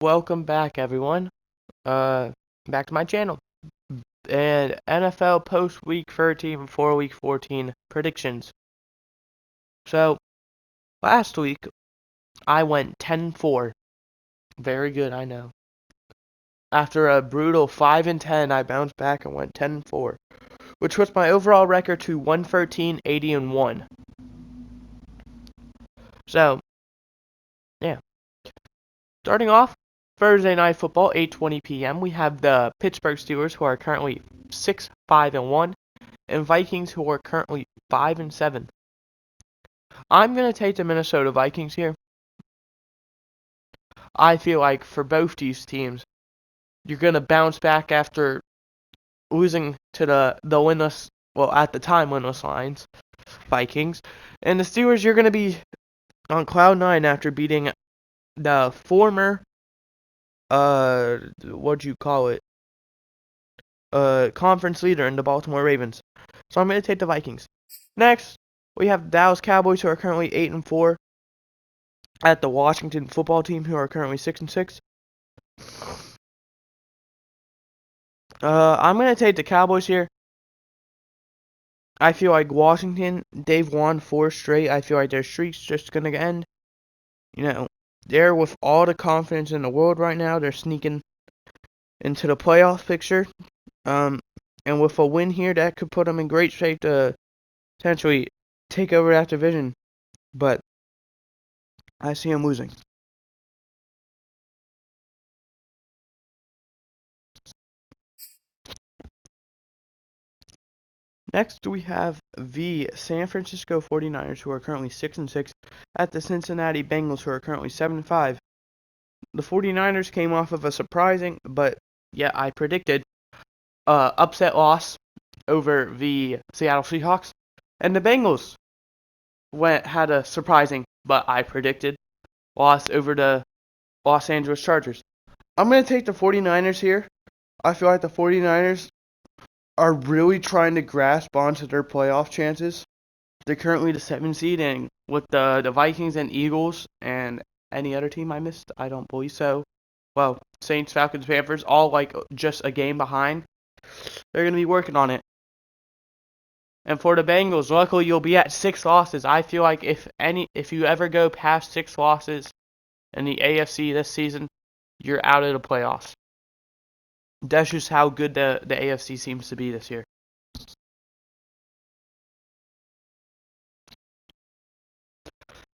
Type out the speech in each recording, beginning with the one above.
Welcome back, everyone. Back to my channel. And NFL post week 13 before week 14 predictions. So, last week, I went 10-4. Very good, I know. After a brutal 5-10, I bounced back and went 10-4, which was my overall record to 113, 80, and 1. So, yeah. Starting off, Thursday Night Football, 8:20 p.m. We have the Pittsburgh Steelers, who are currently 6-5-1, and Vikings, who are currently 5-7. I'm gonna take the Minnesota Vikings here. I feel like for both these teams, you're gonna bounce back after losing to the winless, well at the time winless Lions, Vikings, and the Steelers. You're gonna be on cloud nine after beating the former what'd you call it conference leader in the Baltimore Ravens. So I'm gonna take the Vikings. Next, we have the Dallas Cowboys, who are currently 8-4, at the Washington Football Team, who are currently 6-6. I'm gonna take the Cowboys here. I feel like Washington, they've won 4 straight. I feel like their streak's just gonna end. They're with all the confidence in the world right now. They're sneaking into the playoff picture. And with a win here, that could put them in great shape to potentially take over that division. But I see them losing. Next, we have the San Francisco 49ers, who are currently 6-6, at the Cincinnati Bengals, who are currently 7-5. The 49ers came off of a surprising, but yeah, I predicted, upset loss over the Seattle Seahawks, and the Bengals had a surprising, but I predicted, loss over the Los Angeles Chargers. I'm going to take the 49ers here. I feel like the 49ers are really trying to grasp onto their playoff chances. They're currently the 7th seed, and with the Vikings and Eagles and any other team I missed, I don't believe so. Well, Saints, Falcons, Panthers, all like just a game behind. They're going to be working on it. And for the Bengals, luckily you'll be at 6 losses. I feel like if you ever go past 6 losses in the AFC this season, you're out of the playoffs. That's just how good the AFC seems to be this year.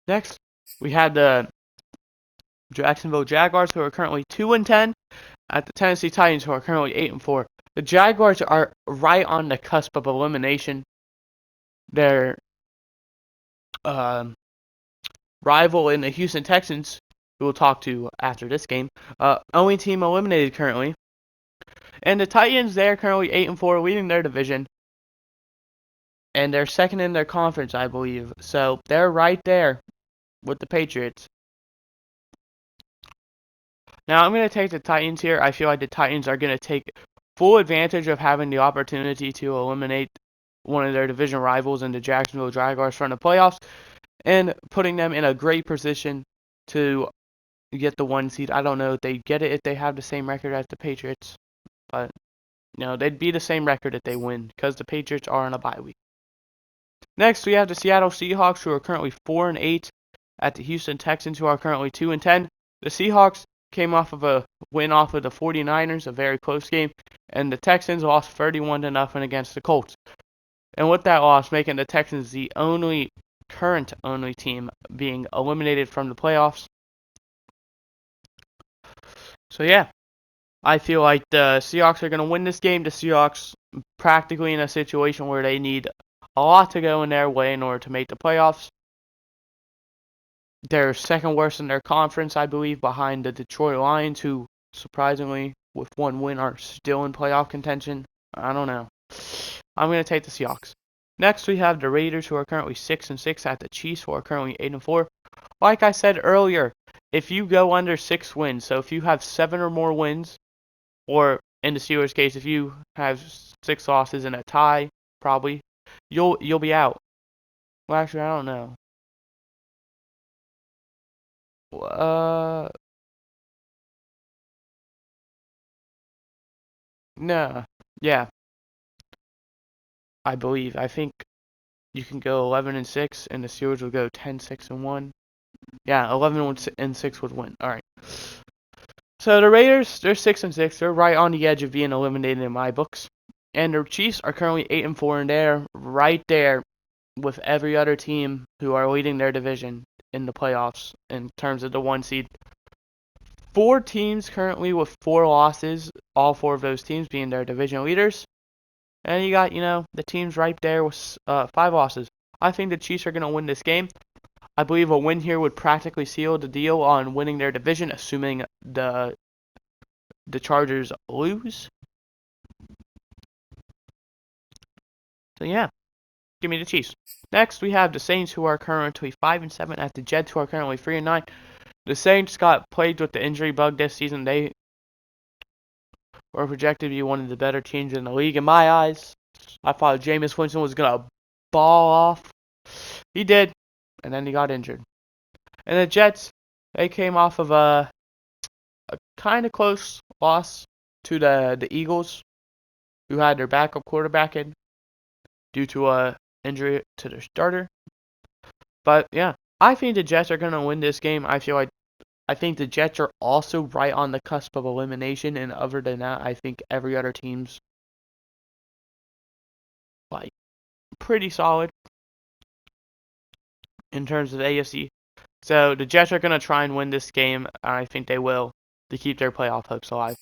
Next, we had the Jacksonville Jaguars, who are currently 2-10, at the Tennessee Titans, who are currently 8-4. The Jaguars are right on the cusp of elimination. Their rival in the Houston Texans, who we'll talk to after this game, only team eliminated currently. And the Titans, they're currently 8-4, leading their division. And they're second in their conference, I believe. So they're right there with the Patriots. Now I'm going to take the Titans here. I feel like the Titans are going to take full advantage of having the opportunity to eliminate one of their division rivals in the Jacksonville Jaguars from the playoffs, and putting them in a great position to get the 1 seed. I don't know if they get it if they have the same record as the Patriots, but they'd be the same record if they win, because the Patriots are on a bye week. Next, we have the Seattle Seahawks, who are currently 4-8, at the Houston Texans, who are currently 2-10. The Seahawks came off of a win off of the 49ers, a very close game, and the Texans lost 31-0 against the Colts. And with that loss, making the Texans the current only team being eliminated from the playoffs. So yeah, I feel like the Seahawks are going to win this game. The Seahawks practically in a situation where they need a lot to go in their way in order to make the playoffs. They're second worst in their conference, I believe, behind the Detroit Lions, who surprisingly, with 1 win, are still in playoff contention. I don't know. I'm going to take the Seahawks. Next, we have the Raiders, who are currently 6-6, at the Chiefs, who are currently 8-4. Like I said earlier, if you go under 6 wins, so if you have 7 or more wins, or in the Steelers' case, if you have 6 losses and a tie, probably, you'll be out. Well, actually, I don't know. No. Yeah, I believe. I think you can go 11-6, and the Steelers will go 10-6-1. Yeah, 11-6 would win. All right. So the Raiders, they're 6-6. They're right on the edge of being eliminated in my books. And the Chiefs are currently 8-4, and they're right there with every other team who are leading their division in the playoffs in terms of the 1 seed. 4 teams currently with 4 losses, all 4 of those teams being their division leaders. And you got, the teams right there with 5 losses. I think the Chiefs are going to win this game. I believe a win here would practically seal the deal on winning their division, assuming the Chargers lose. So yeah, give me the Chiefs. Next, we have the Saints, who are currently 5-7, at the Jets, who are currently 3-9. The Saints got plagued with the injury bug this season. They were projected to be one of the better teams in the league in my eyes. I thought Jameis Winston was gonna ball off. He did, and then he got injured. And the Jets, they came off of a kind of close loss to the Eagles, who had their backup quarterback in due to a injury to their starter. But yeah, I think the Jets are gonna win this game. I think the Jets are also right on the cusp of elimination, and other than that, I think every other team's like pretty solid in terms of the AFC. So the Jets are gonna try and win this game. I think they will to keep their playoff hopes alive.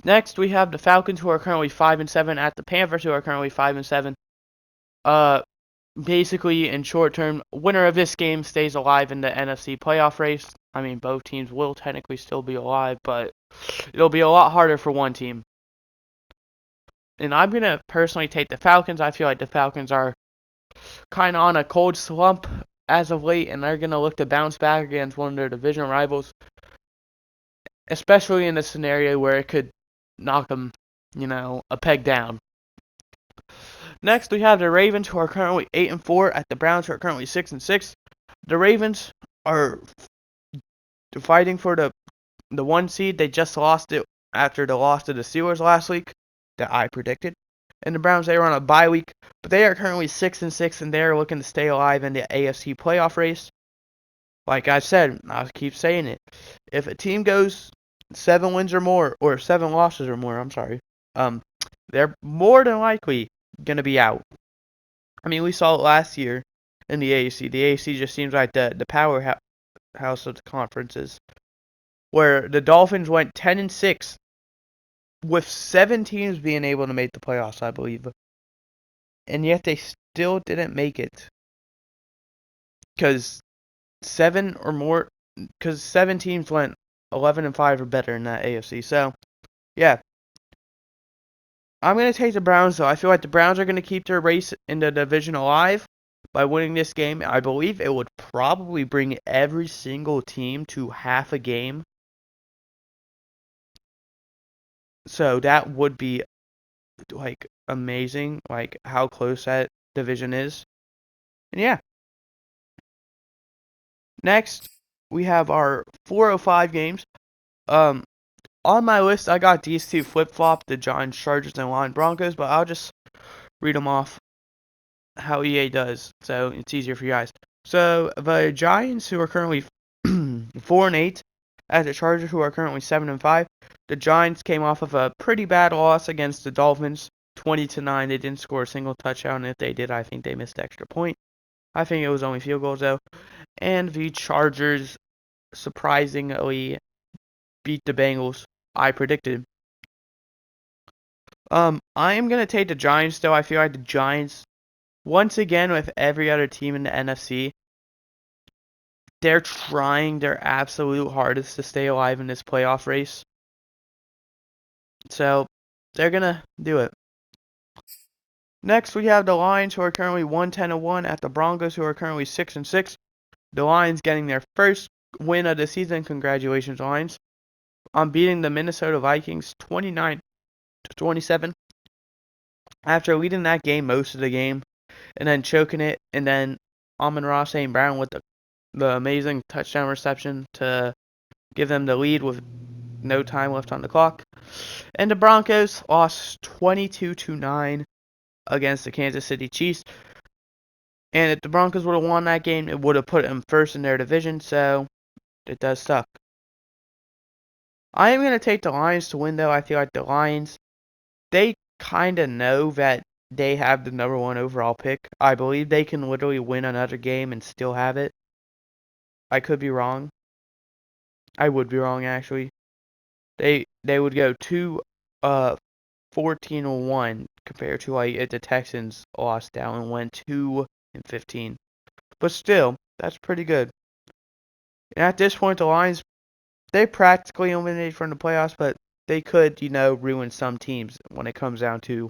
Next, we have the Falcons, who are currently 5-7, at the Panthers, who are currently 5-7. Basically, in short term, winner of this game stays alive in the NFC playoff race. I mean, both teams will technically still be alive, but it'll be a lot harder for one team. And I'm going to personally take the Falcons. I feel like the Falcons are kind of on a cold slump as of late, and they're going to look to bounce back against one of their division rivals, especially in a scenario where it could knock them, a peg down. Next, we have the Ravens, who are currently 8-4, at the Browns, who are currently 6-6. The Ravens are fighting for the 1 seed. They just lost it after the loss to the Steelers last week that I predicted. And the Browns, they were on a bye week, but they are currently 6-6, and they are looking to stay alive in the AFC playoff race. Like I said, I'll keep saying it. If a team goes 7 wins or more, or 7 losses or more, I'm sorry, they're more than likely gonna be out. I mean, we saw it last year in the AFC. The AFC just seems like the powerhouse of the conferences, where the Dolphins went 10-6 with 7 teams being able to make the playoffs, I believe, and yet they still didn't make it because 7 teams went 11-5 or better in that AFC. So yeah, I'm going to take the Browns, though. I feel like the Browns are going to keep their race in the division alive by winning this game. I believe it would probably bring every single team to half a game. So that would be, amazing, how close that division is. And yeah. Next, we have our 405 games. On my list, I got these two flip-flop, the Giants, Chargers, and Lions, Broncos, but I'll just read them off how EA does, so it's easier for you guys. So the Giants, who are currently 4-8, at the Chargers, who are currently 7-5. The Giants came off of a pretty bad loss against the Dolphins, 20-9. They didn't score a single touchdown, and if they did, I think they missed extra point. I think it was only field goals though. And the Chargers surprisingly beat the Bengals. I predicted. I am gonna take the Giants though. I feel like the Giants, once again, with every other team in the NFC, they're trying their absolute hardest to stay alive in this playoff race. So they're gonna do it. Next, we have the Lions, who are currently 1-10-1, at the Broncos, who are currently 6-6. The Lions getting their first win of the season. Congratulations, Lions, on beating the Minnesota Vikings 29-27. After leading that game most of the game, and then choking it, and then Amon-Ra St. Brown with the amazing touchdown reception to give them the lead with no time left on the clock. And the Broncos lost 22-9 against the Kansas City Chiefs. And if the Broncos would have won that game, it would have put them first in their division, so it does suck. I am going to take the Lions to win, though. I feel like the Lions, they kind of know that they have the number 1 overall pick. I believe they can literally win another game and still have it. I could be wrong. I would be wrong, actually. They would go 14-1 compared to like if the Texans lost down and went 2-15. But still, that's pretty good. And at this point, the Lions, they practically eliminated from the playoffs, but they could, ruin some teams when it comes down to,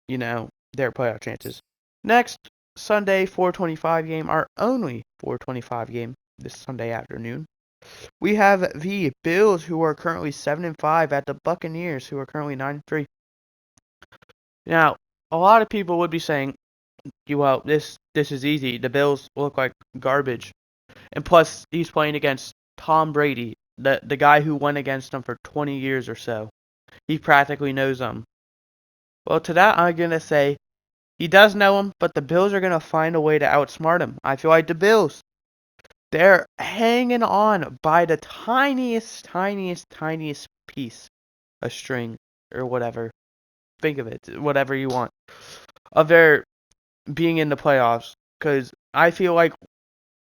their playoff chances. Next, Sunday 4:25 game, our only 4:25 game this Sunday afternoon. We have the Bills, who are currently 7-5, at the Buccaneers, who are currently 9-3. Now, a lot of people would be saying, well, this is easy. The Bills look like garbage. And plus, he's playing against Tom Brady, the guy who went against him for 20 years or so. He practically knows him. Well, to that, I'm going to say, he does know him, but the Bills are going to find a way to outsmart him. I feel like the Bills, they're hanging on by the tiniest piece of string or whatever. Think of it, whatever you want, of their being in the playoffs. Because I feel like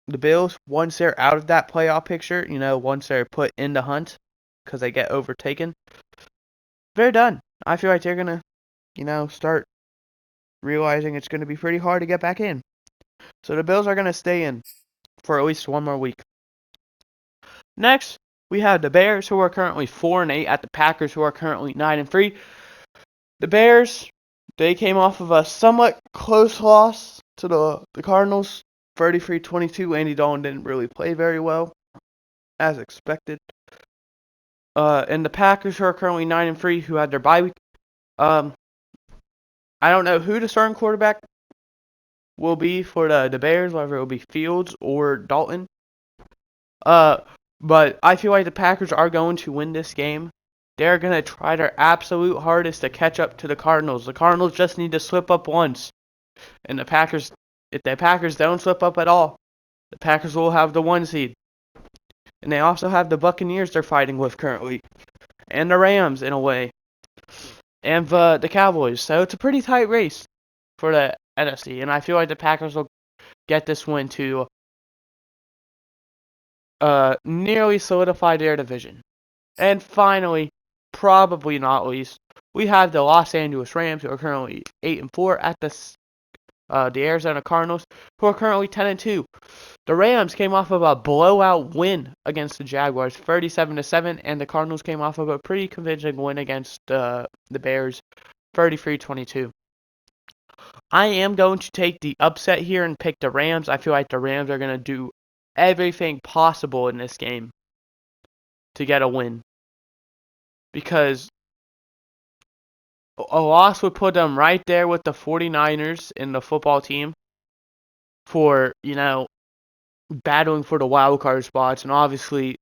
the Bills, once they're out of that playoff picture, once they're put in the hunt because they get overtaken, they're done. I feel like they're going to, start realizing it's going to be pretty hard to get back in. So the Bills are going to stay in for at least one more week. Next, we have the Bears, who are currently 4-8, at the Packers, who are currently 9-3. The Bears, they came off of a somewhat close loss to the Cardinals, 33-22. Andy Dalton didn't really play very well, as expected. And the Packers, who are currently 9-3, who had their bye week. I don't know who the starting quarterback will be for the Bears, whether it will be Fields or Dalton. But I feel like the Packers are going to win this game. They're going to try their absolute hardest to catch up to the Cardinals. The Cardinals just need to slip up once. And the Packers, if the Packers don't slip up at all, the Packers will have the 1 seed. And they also have the Buccaneers they're fighting with currently. And the Rams, in a way. And the Cowboys. So it's a pretty tight race for the NFC. And I feel like the Packers will get this win to nearly solidify their division. And finally, probably not least, we have the Los Angeles Rams, who are currently 8-4, at the Arizona Cardinals, who are currently 10-2. The Rams came off of a blowout win against the Jaguars, 37-7, and the Cardinals came off of a pretty convincing win against the Bears, 33-22. I am going to take the upset here and pick the Rams. I feel like the Rams are going to do everything possible in this game to get a win, because a loss would put them right there with the 49ers in the football team for, battling for the wild card spots. And obviously,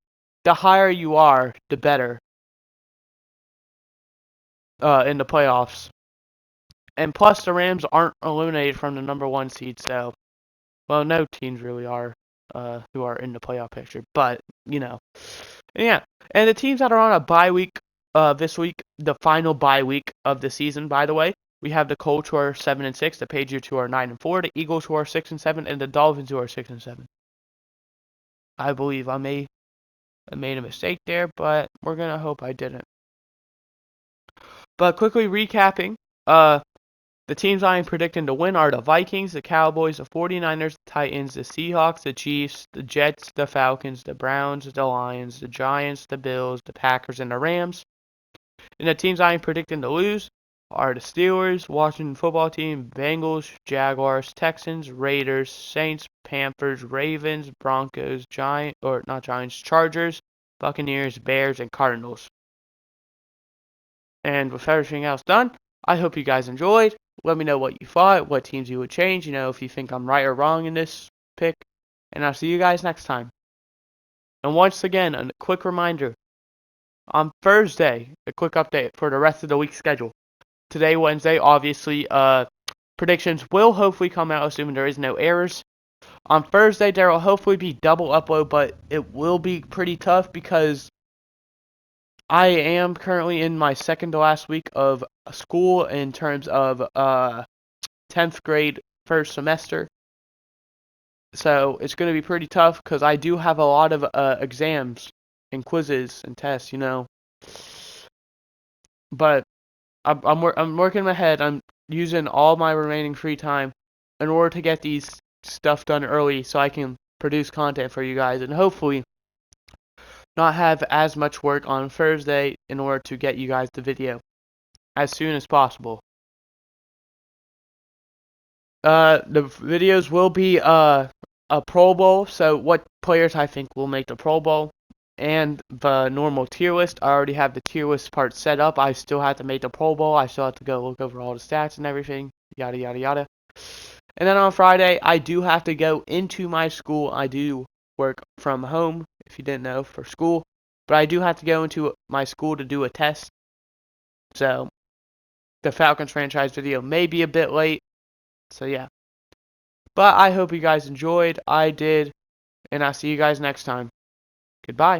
the higher you are, the better in the playoffs. And plus, the Rams aren't eliminated from the number 1 seed, so, well, no teams really are who are in the playoff picture, but, yeah. And the teams that are on a bye week this week, the final bye week of the season, by the way, we have the Colts, who are 7-6, the Patriots, who are 9-4, the Eagles, who are 6-7, and the Dolphins, who are 6-7. I believe I made a mistake there, but we're gonna hope I didn't. But quickly recapping, the teams I am predicting to win are the Vikings, the Cowboys, the 49ers, the Titans, the Seahawks, the Chiefs, the Jets, the Falcons, the Browns, the Lions, the Giants, the Bills, the Packers, and the Rams. And the teams I am predicting to lose are the Steelers, Washington football team, Bengals, Jaguars, Texans, Raiders, Saints, Panthers, Ravens, Broncos, Chargers, Buccaneers, Bears, and Cardinals. And with everything else done, I hope you guys enjoyed. Let me know what you thought, what teams you would change, if you think I'm right or wrong in this pick. And I'll see you guys next time. And once again, a quick reminder, On Thursday, a quick update for the rest of the week's schedule. Today, Wednesday, obviously, predictions will hopefully come out assuming there is no errors. On Thursday, there will hopefully be double upload, but it will be pretty tough because I am currently in my second to last week of school in terms of 10th grade first semester. So it's going to be pretty tough because I do have a lot of exams and quizzes and tests, But I'm working my head. I'm using all my remaining free time in order to get these stuff done early so I can produce content for you guys and hopefully not have as much work on Thursday in order to get you guys the video as soon as possible. The videos will be a Pro Bowl, so what players I think will make the Pro Bowl, and the normal tier list. I already have the tier list part set up. I still have to make the Pro Bowl. I still have to go look over all the stats and everything, yada yada yada. And then on Friday, I do have to go into my school. I do work from home, if you didn't know, for school. But I do have to go into my school to do a test. So, the Falcons franchise video may be a bit late. So, yeah. But I hope you guys enjoyed. I did. And I'll see you guys next time. Goodbye.